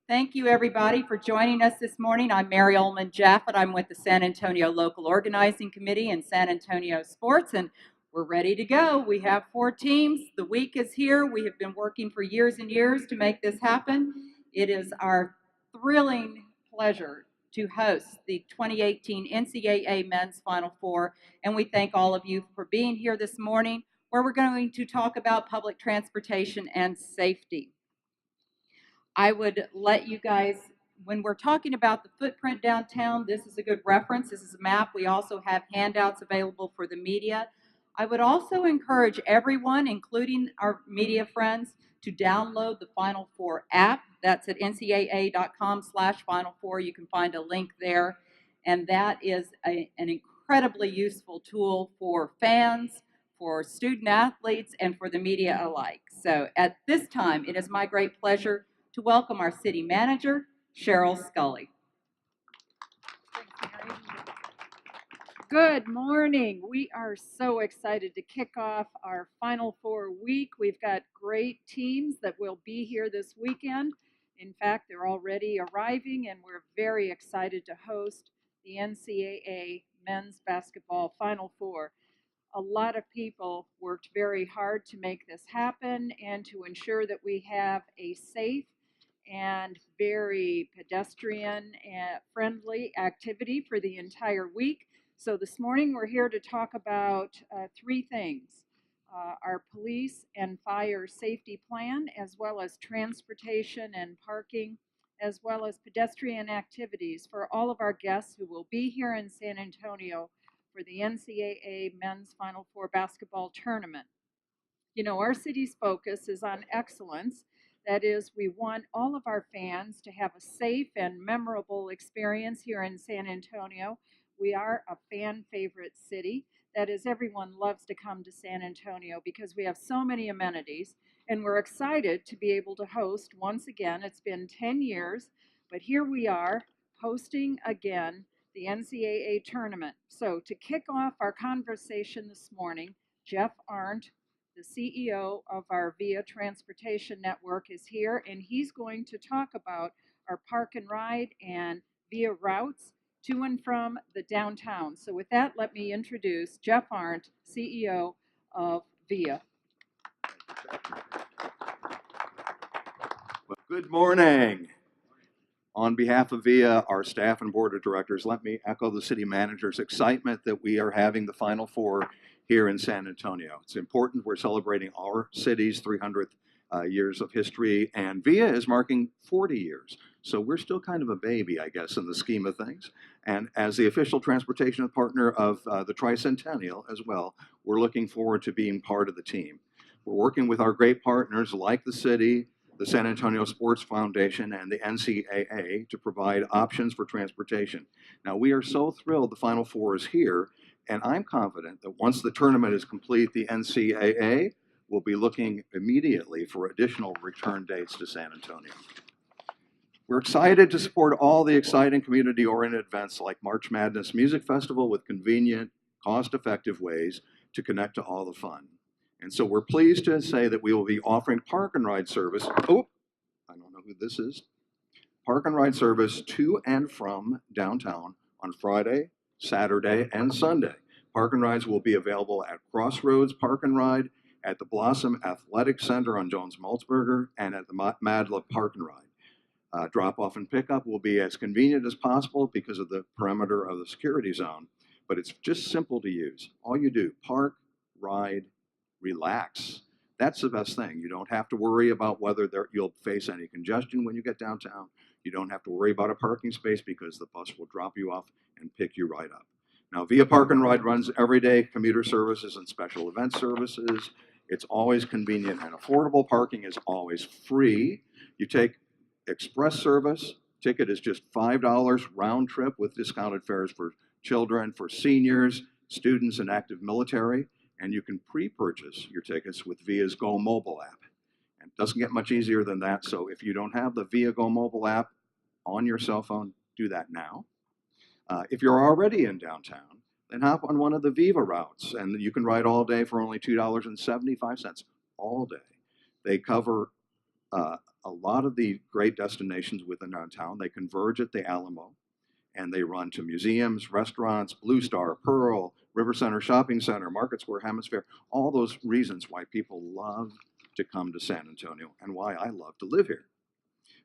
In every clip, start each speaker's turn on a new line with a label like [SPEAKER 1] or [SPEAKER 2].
[SPEAKER 1] Thank you, everybody, for joining us this morning. I'm Mary Ullman Jaffet. I'm with the San Antonio Local Organizing Committee and San Antonio Sports, and we're ready to go. We have 4 teams. The week is here. We have been working for years and years to make this happen. It is our thrilling pleasure to host the 2018 NCAA Men's Final Four, and we thank all of you for being here this morning, where we're going to talk about public transportation and safety. I would let you guys, when we're talking about the footprint downtown, this is a good reference. This is a map. We also have handouts available for the media. I would also encourage everyone, including our media friends, to download the Final Four app. That's at ncaa.com/Final Four. You can find a link there. And that is an incredibly useful tool for fans, for student athletes, and for the media alike. So at this time, it is my great pleasure to welcome our city manager, Cheryl Scully.
[SPEAKER 2] Good morning. We are so excited to kick off our Final Four week. We've got great teams that will be here this weekend. In fact, they're already arriving, and we're very excited to host the NCAA Men's Basketball Final Four. A lot of people worked very hard to make this happen and to ensure that we have a safe and very pedestrian friendly activity for the entire week. So this morning we're here to talk about 3 things. Our police and fire safety plan, as well as transportation and parking, as well as pedestrian activities for all of our guests who will be here in San Antonio for the NCAA Men's Final Four basketball tournament. You know, our city's focus is on excellence. That is, we want all of our fans to have a safe and memorable experience here in San Antonio. We are a fan favorite city. That is, everyone loves to come to San Antonio because we have so many amenities, and we're excited to be able to host once again. It's been 10 years, but here we are hosting again the NCAA tournament. So to kick off our conversation this morning, Jeff Arndt, the CEO of our VIA Transportation Network, is here, and he's going to talk about our park and ride and VIA routes to and from the downtown. So with that, let me introduce Jeff Arndt, CEO of VIA.
[SPEAKER 3] Well, good morning. On behalf of VIA, our staff and board of directors, let me echo the city manager's excitement that we are having the Final Four here in San Antonio. It's important. We're celebrating our city's 300th years of history, and VIA is marking 40 years. So we're still kind of a baby, I guess, in the scheme of things. And as the official transportation partner of the Tricentennial as well, we're looking forward to being part of the team. We're working with our great partners like the city, the San Antonio Sports Foundation, and the NCAA to provide options for transportation. Now, we are so thrilled the Final Four is here, and I'm confident that once the tournament is complete, the NCAA will be looking immediately for additional return dates to San Antonio. We're excited to support all the exciting community-oriented events like March Madness Music Festival with convenient, cost-effective ways to connect to all the fun. And so we're pleased to say that we will be offering park and ride service. Oh, I don't know who this is. Park and ride service to and from downtown on Friday, Saturday, and Sunday. Park and rides will be available at Crossroads Park and Ride, at the Blossom Athletic Center on Jones-Maltzberger, and at the Madla Park and Ride. Drop-off and pickup will be as convenient as possible because of the perimeter of the security zone, but it's just simple to use. All you do, park, ride, relax. That's the best thing. You don't have to worry about whether you'll face any congestion when you get downtown. You don't have to worry about a parking space because the bus will drop you off and pick you right up. Now, VIA Park and Ride runs everyday commuter services and special event services. It's always convenient and affordable. Parking is always free. You take express service. Ticket is just $5 round trip with discounted fares for children, for seniors, students, and active military. And you can pre-purchase your tickets with VIA's Go mobile app. And it doesn't get much easier than that. So if you don't have the VIA Go mobile app on your cell phone, do that now. If you're already in downtown, then hop on one of the Viva routes, and you can ride all day for only $2.75 all day. They cover a lot of the great destinations within our town, they converge at the Alamo, and they run to museums, restaurants, Blue Star, Pearl, River Center Shopping Center, Market Square, Hemisphere, all those reasons why people love to come to San Antonio and why I love to live here.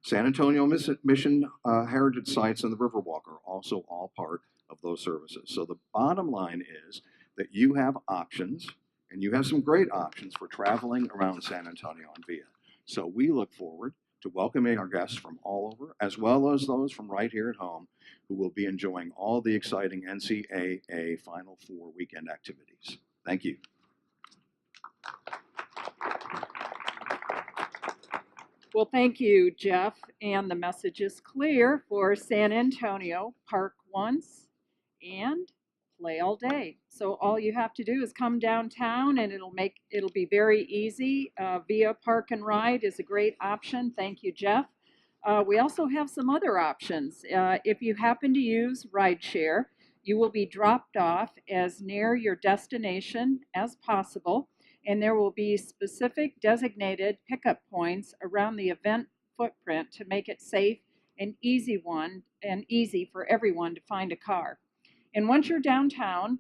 [SPEAKER 3] San Antonio Mission Heritage Sites and the Riverwalk are also all part of those services. So the bottom line is that you have options, and you have some great options for traveling around San Antonio and Via. So we look forward to welcoming our guests from all over, as well as those from right here at home, who will be enjoying all the exciting NCAA Final Four weekend activities. Thank you.
[SPEAKER 2] Well, thank you, Jeff. And the message is clear for San Antonio: park once and play all day. So all you have to do is come downtown, and it'll be very easy. Via Park and Ride is a great option. Thank you, Jeff. We also have some other options. If you happen to use rideshare, you will be dropped off as near your destination as possible, and there will be specific designated pickup points around the event footprint to make it safe and easy for everyone to find a car. And once you're downtown,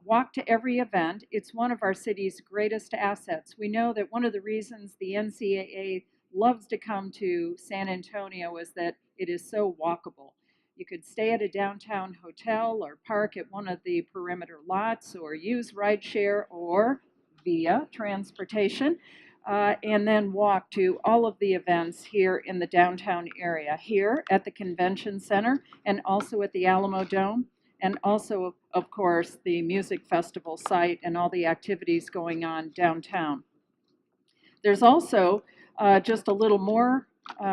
[SPEAKER 2] walk to every event. It's one of our city's greatest assets. We know that one of the reasons the NCAA loves to come to San Antonio is that it is so walkable. You could stay at a downtown hotel or park at one of the perimeter lots, or use rideshare or Via transportation, and then walk to all of the events here in the downtown area, here at the Convention Center and also at the Alamo Dome, and also, of course, the music festival site and all the activities going on downtown. There's also just a little more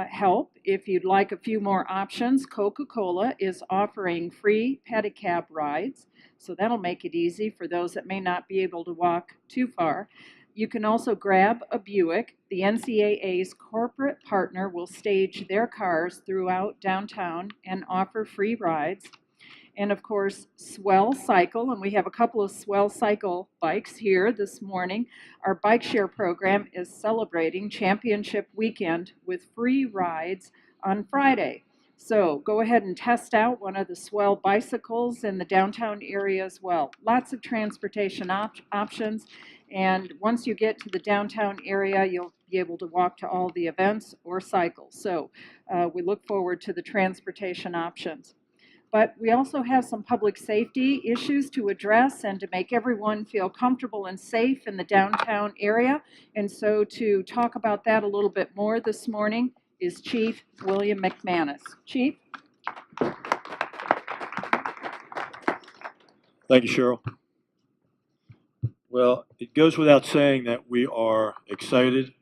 [SPEAKER 2] help if you'd like a few more options. Coca-Cola is offering free pedicab rides, so that'll make it easy for those that may not be able to walk too far. You can also grab a Buick. The NCAA's corporate partner will stage their cars throughout downtown and offer free rides. And of course, Swell Cycle, and we have a couple of Swell Cycle bikes here this morning. Our bike share program is celebrating championship weekend with free rides on Friday. So go ahead and test out one of the Swell bicycles in the downtown area as well. Lots of transportation options, and once you get to the downtown area, you'll be able to walk to all the events or cycle. So we look forward to the transportation options. But we also have some public safety issues to address and to make everyone feel comfortable and safe in the downtown area. And so to talk about that a little bit more this morning is Chief William McManus. Chief?
[SPEAKER 4] Thank you, Cheryl. Well, it goes without saying that we are excited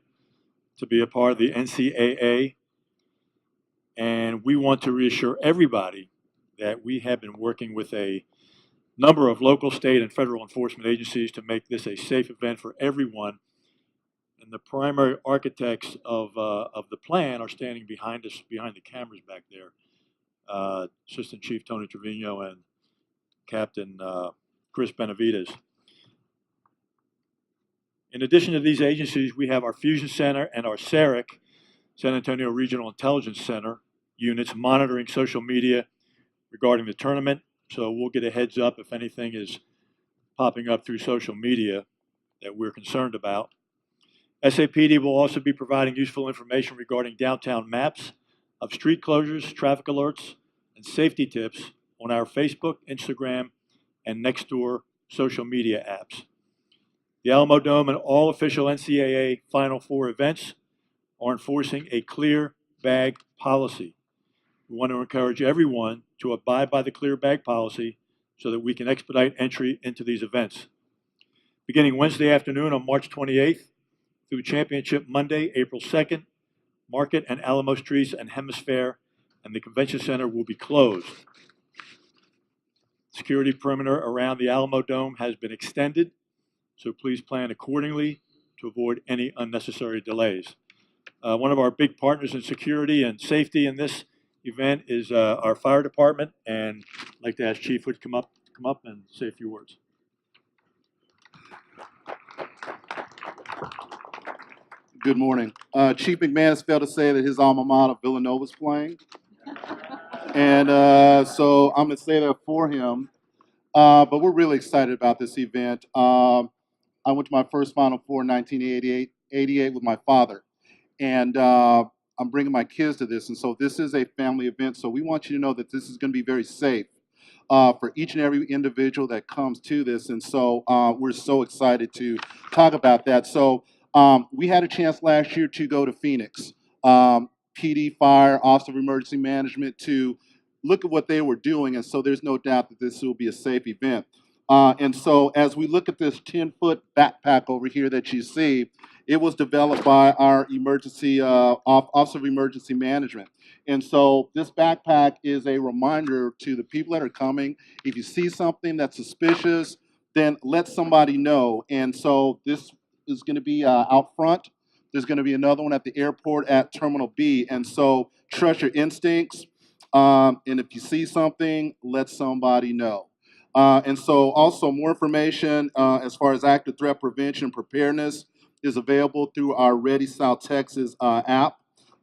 [SPEAKER 4] to be a part of the NCAA, and we want to reassure everybody that we have been working with a number of local, state, and federal enforcement agencies to make this a safe event for everyone. And the primary architects of the plan are standing behind us, behind the cameras back there. Assistant Chief Tony Trevino and Captain Chris Benavides. In addition to these agencies, we have our Fusion Center and our SARIC, San Antonio Regional Intelligence Center, units monitoring social media regarding the tournament. So we'll get a heads up if anything is popping up through social media that we're concerned about. SAPD will also be providing useful information regarding downtown maps of street closures, traffic alerts, and safety tips on our Facebook, Instagram, and Nextdoor social media apps. The Alamo Dome and all official NCAA Final Four events are enforcing a clear bag policy. We want to encourage everyone to abide by the clear bag policy so that we can expedite entry into these events. Beginning Wednesday afternoon on March 28th through Championship Monday, April 2nd, Market and Alamo Streets and Hemisphere and the Convention Center will be closed. Security perimeter around the Alamo Dome has been extended, so please plan accordingly to avoid any unnecessary delays. One of our big partners in security and safety in this event is our fire department, and I'd like to ask Chief Wood to come up and say a few words.
[SPEAKER 5] Good morning. Chief McManus failed to say that his alma mater, Villanova's playing. And so I'm going to say that for him. But we're really excited about this event. I went to my first Final Four in 1988 with my father. And I'm bringing my kids to this. And so this is a family event. So we want you to know that this is going to be very safe for each and every individual that comes to this. And so we're so excited to talk about that. So we had a chance last year to go to Phoenix, PD, Fire, Office of Emergency Management, to look at what they were doing. And so there's no doubt that this will be a safe event. And so as we look at this 10-foot backpack over here that you see, it was developed by our emergency Office of Emergency Management. And so this backpack is a reminder to the people that are coming. If you see something that's suspicious, then let somebody know. And so this is going to be out front. There's going to be another one at the airport at Terminal B. And so trust your instincts. And if you see something, let somebody know. And so also more information as far as active threat prevention and preparedness is available through our Ready South Texas app.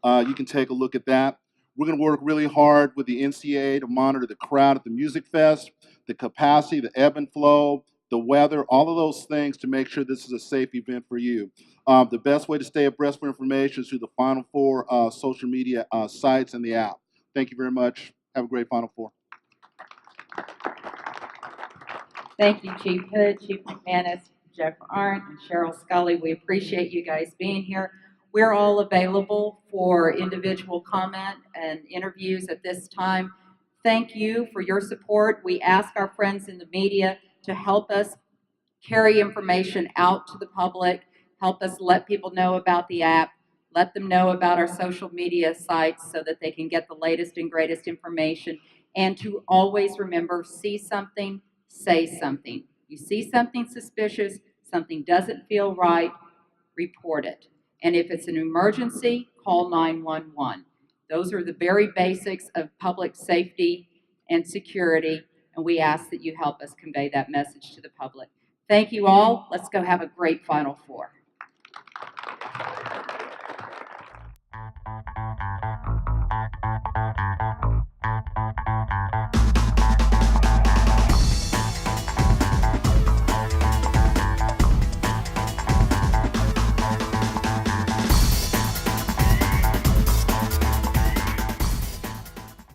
[SPEAKER 5] You can take a look at that. We're going to work really hard with the NCAA to monitor the crowd at the Music Fest, the capacity, the ebb and flow, the weather, all of those things to make sure this is a safe event for you. The best way to stay abreast for information is through the Final Four social media sites and the app. Thank you very much. Have a great Final Four.
[SPEAKER 1] Thank you, Chief Hood, Chief McManus, Jeff Arndt, and Cheryl Scully. We appreciate you guys being here. We're all available for individual comment and interviews at this time. Thank you for your support. We ask our friends in the media to help us carry information out to the public, help us let people know about the app, let them know about our social media sites so that they can get the latest and greatest information, and to always remember, see something, say something. You see something suspicious, something doesn't feel right, report it. And if it's an emergency, call 911. Those are the very basics of public safety and security, and we ask that you help us convey that message to the public. Thank you all. Let's go have a great Final Four.